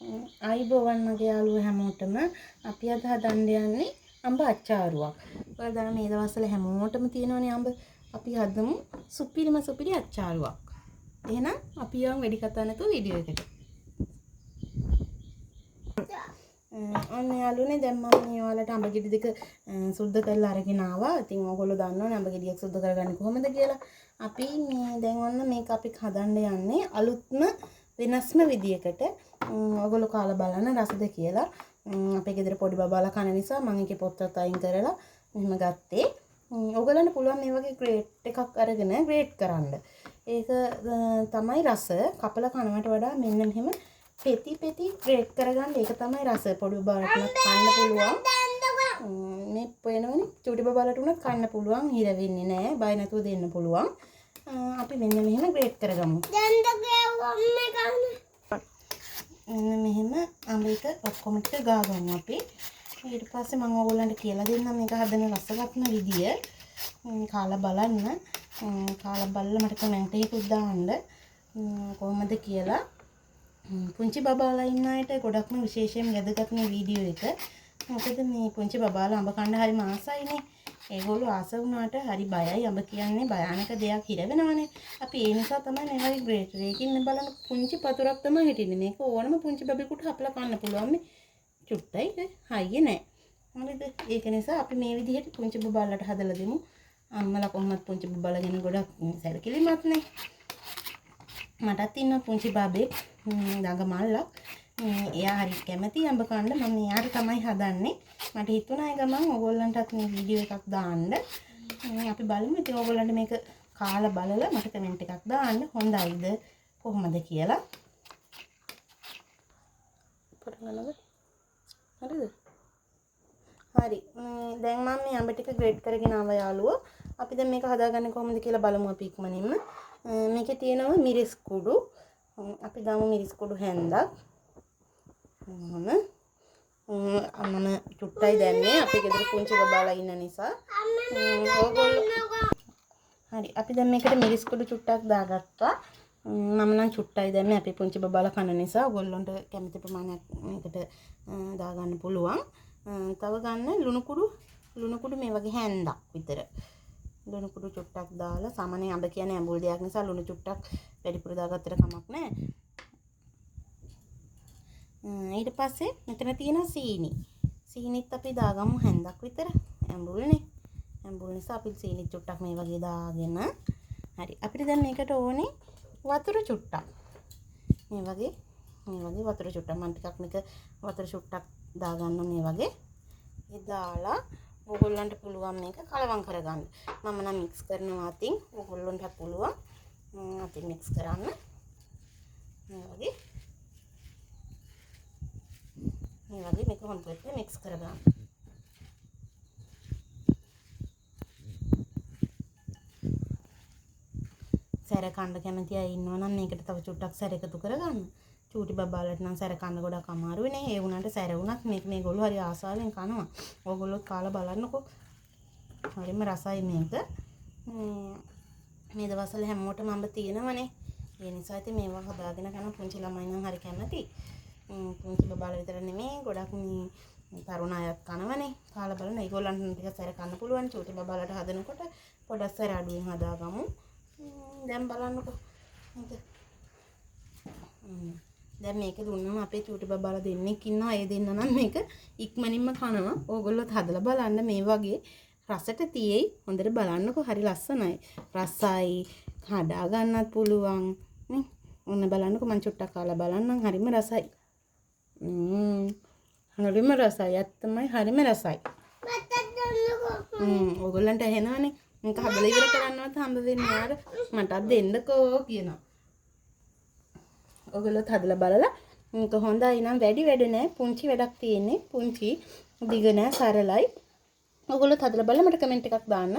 ආයිබෝවන් මගේ යාළුවෝ හැමෝටම අපි අද හදන්න යන්නේ අඹ අච්චාරුවක්. ඔයාලා දන්න මේ දවස්වල හැමෝටම තියෙනවනේ අඹ. අපි හදමු සුපිරි අච්චාරුවක්. එහෙනම් අපි යමු වැඩි කතා නැතුව වීඩියෝ එකට. අන්න යාළුවනේ දැන් මම මේ ඔයාලට අඹ ගෙඩි දෙක සුද්ධ කරලා අරගෙන ආවා. ඉතින් ඕගොල්ලෝ දන්නවනේ අඹ ගෙඩියක් සුද්ධ කරගන්නේ කොහොමද කියලා. අපි මේ දැන් ඔන්න මේක අපි හදන්න යන්නේ අලුත්ම වෙනස්ම විදියකට. ඔයගොල්ලෝ කාලා බලන්න රසද කියලා. අපේ ගෙදර පොඩි බබාලා කන නිසා මම ඒකේ පොත්තත් අයින් කරලා මෙහෙම ගත්තේ. ඔයගොල්ලන්ට පුළුවන් මේ වගේ ග්‍රේට් එකක් අරගෙන ග්‍රේට් කරන්න. ඒක තමයි රස. කපලා කනවට වඩා මෙන්න මෙහෙම පෙති ග්‍රේට් කරගන්න. ඒක තමයි රස. පොඩි බබාලට කන්න පුළුවන්. මේ පේනවනේ චූටි බබාලට උනත් කන්න පුළුවන්. හිර වෙන්නේ නැහැ. බය නැතුව දෙන්න පුළුවන්. අපි මෙන්න මෙහෙම ග්‍රේට් කරගමු. මෙහෙම අඹ එක ඔක්කොම ටික ගා ගමු අපි. ඊට පස්සේ මම ඕගොල්ලන්ට කියලා දෙන්නම් මේක හදන රසවත්ම විදිය. කාලා බලන්න. කාලා බලලා මට කමෙන්ට් එකකුත් දාන්න. කොහොමද කියලා. පුංචි බබාලා ඉන්න අයට ගොඩක්ම විශේෂයෙන් වැදගත් මේ වීඩියෝ එක. මොකද මේ පුංචි බබාලා අඹ කන්න හරි ආසයිනේ. ඒගොල්ලෝ ආස වුණාට හරි බයයි. අඹ කියන්නේ භයානක දෙයක් හිර වෙනවනේ. අපි ඒ නිසා තමයි මේ වගේ ග්‍රේට් එකකින් බලන්න පුංචි පතුරක් තමයි හිටින්නේ. මේක ඕනම පුංචි බබෙකුට හපලා කන්න පුළුවන් මේ. චුට්ටයි හයිය නෑ. හරිද? ඒක නිසා අපි මේ විදිහට පුංචි බබාලට හදලා දෙමු. අම්මලා කොහොමද පුංචි බබාලා ගැන ගොඩක් සැලකිලිමත් නේ. මටත් ඉන්න පුංචි බබෙක් දඟ මල්ලක්. එයා හරි කැමති අඹ කන්න. මම එයාට තමයි හදන්නේ. මට හිතුණා ඒ ගමන් ඕගොල්ලන්ටත් මේ වීඩියෝ එකක් දාන්න. අපි බලමු ඉතින් ඕගොල්ලන්ට මේක කාලා බලලා මට කමෙන්ට් එකක් දාන්න. හොඳයිද කොහොමද කියලා. පටන් හරිද? හරි. දැන් මම මේ අඹ ටික ග්‍රේට් කරගෙන ආවා යාළුවෝ. අපි දැන් මේක හදාගන්නේ කොහොමද කියලා බලමු අපි ඉක්මනින්ම. මේකේ තියෙනවා මිරිස් කුඩු. අපි දාමු මිරිස් කුඩු හැන්දක්. මම චුට්ටයි දැන්නේ අපේ ගෙදර පුංචි බබාලා ඉන්න නිසා. හරි අපි දැන් මේකට මිරිස් කුඩු චුට්ටක් දාගත්තා. මම නම් චුට්ටයි දැම්මේ අපේ පුංචි බබාලා කන නිසා. ඔයගොල්ලන්ට කැමති ප්‍රමාණයක් මේකට දාගන්න පුළුවන්. තව ගන්න ලුණු කුඩු මේ වගේ හැන්දක් විතර. ලුණු කුඩු චුට්ටක් දාලා සාමාන්‍යයෙන් අඹ කියන්නේ ඇඹුල් දෙයක් නිසා ලුණු චුට්ටක් වැඩිපුර දාගත්තට කමක් නැහැ. ඊට පස්සේ මෙතන තියෙනවා සීනි. සීනිත් අපි දාගමු හැන්දක් විතර. ඇඹුල්නේ. ඇඹුල් නිසා අපි සීනි චුට්ටක් මේ වගේ දාගෙන. හරි. අපිට දැන් මේකට ඕනේ වතුර චුට්ටක්. මේ වගේ වතුර චුට්ටක්. මම ටිකක් මේක වතුර චුට්ටක් දාගන්න මේ වගේ. ඒ දාලා ඕගොල්ලන්ට පුළුවන් මේක කලවම් කරගන්න. මම නම් මික්ස් කරනවා අතින්. ඕගොල්ලන්ට පුළුවන් අතින් මික්ස් කරන්න. මේ වගේ මේක හොඳට මික්ස් කරගන්න. සැර කන්න කැමති අය ඉන්නවා නම් මේකට තව චුට්ටක් සැර එකතු කරගන්න. චූටි බබාලට නම් සැර කන්න ගොඩක් අමාරුයි නේ. ඒ වුණාට සැර වුණත් මේගොල්ලෝ හරි ආසාවෙන් කනවා. ඕගොල්ලොත් කාලා බලන්නකෝ. හරිම රසයි මේක. මේ දවස්වල හැමෝටම අඹ තියෙනවනේ. ඒ නිසා ඉතින් මේවා හදාගෙන කන පුංචි ළමයි නම් හරි කැමති. පුංචි බබාලා විතර නෙමෙයි ගොඩක් මේ තරුණ අයත් කනවනේ. කාලා බලන්න ඒගොල්ලන්ට ටිකක් සැර කන්න පුළුවන්. චූටි බබාලට හදනකොට පොඩක් සැර අඩුවෙන් හදාගමු. දැන් බලන්නකෝ. දැන් මේක දුන්නම අපේ චූටි බබාලා දෙන්නෙක් ඉන්නවා. ඒ දෙන්න නම් මේක ඉක්මනින්ම කනවා. ඕගොල්ලොත් හදලා බලන්න මේ වගේ රසට තියෙයි. හොඳට බලන්නකෝ හරි ලස්සනයි. රසයි හදා ගන්නත් පුළුවන් නේ. ඔන්න බලන්නකෝ මං චුට්ටක් කාලා බලන්නම්. හරිම රසයි. හරිම රසයි. ඇත්තමයි හරිම රසයි. ඕගොල්ලන්ට ඇහෙනවනේ. මේක හදලා ඉවර කරන්නවත් හම්බ වෙන්නේ යාර. මටත් දෙන්නකෝ කියනවා. ඔයගොල්ලොත් හදලා බලලා මේක හොඳයි නම් වැඩි වැඩ නැහැ. පුංචි වැඩක් තියෙන්නේ. පුංචි දිග නැහැ සරලයි. ඔයගොල්ලොත් හදලා බලලා මට කමෙන්ට් එකක් දාන්න.